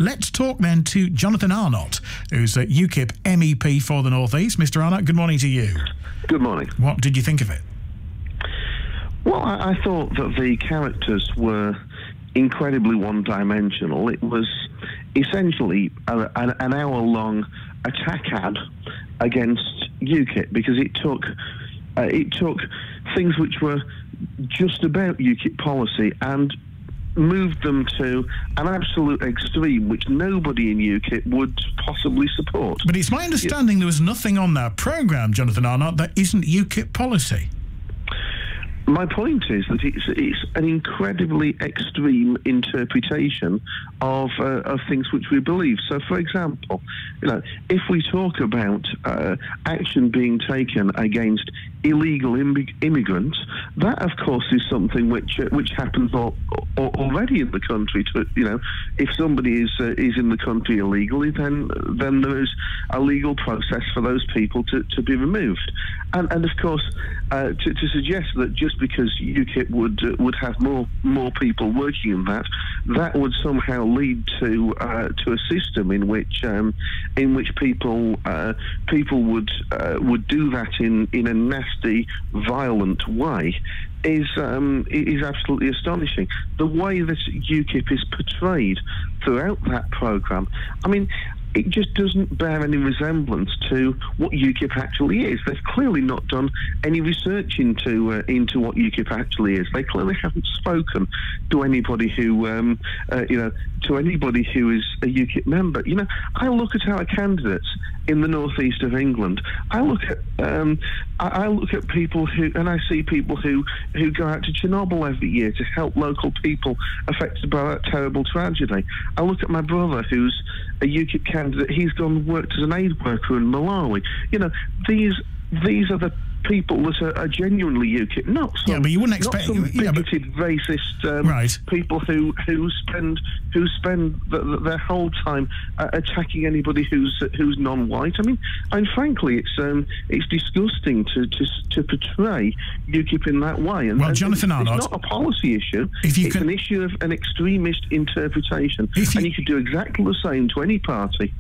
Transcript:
Let's talk then to Jonathan Arnott, who's a UKIP MEP for the North East. Mr. Arnott, good morning to you. Good morning. What did you think of it? Well, I thought that the characters were incredibly one-dimensional. It was essentially an hour-long attack ad against UKIP because it took things which were just about UKIP policy and moved them to an absolute extreme which nobody in UKIP would possibly support. But it's my understanding there was nothing on that programme, Jonathan Arnott, that isn't UKIP policy. My point is that it's an incredibly extreme interpretation of things which we believe. So, for example, if we talk about action being taken against illegal immigrants, that, of course, is something which happens already in the country. If somebody is in the country illegally, then there is a legal process for those people to be removed. And of course, to suggest that just because UKIP would have more people working in that would somehow lead to a system in which people would do that in a nasty, violent way is absolutely astonishing. The way that UKIP is portrayed throughout that programme, I mean, it just doesn't bear any resemblance to what UKIP actually is. They've clearly not done any research into what UKIP actually is. They clearly haven't spoken to anybody who to anybody who is a UKIP member. I look at our candidates in the northeast of England. I look at people and I see people who go out to Chernobyl every year to help local people affected by that terrible tragedy. I look at my brother, who's a UKIP candidate. He's gone and worked as an aid worker in Malawi. These are the people that are genuinely UKIP, not some, but you wouldn't expect bigoted, racist people who spend their whole time attacking anybody who's non-white. I mean, frankly, it's disgusting to portray UKIP in that way. And, Jonathan Arnott, it's not a policy issue. It's an issue of an extremist interpretation, and you could do exactly the same to any party.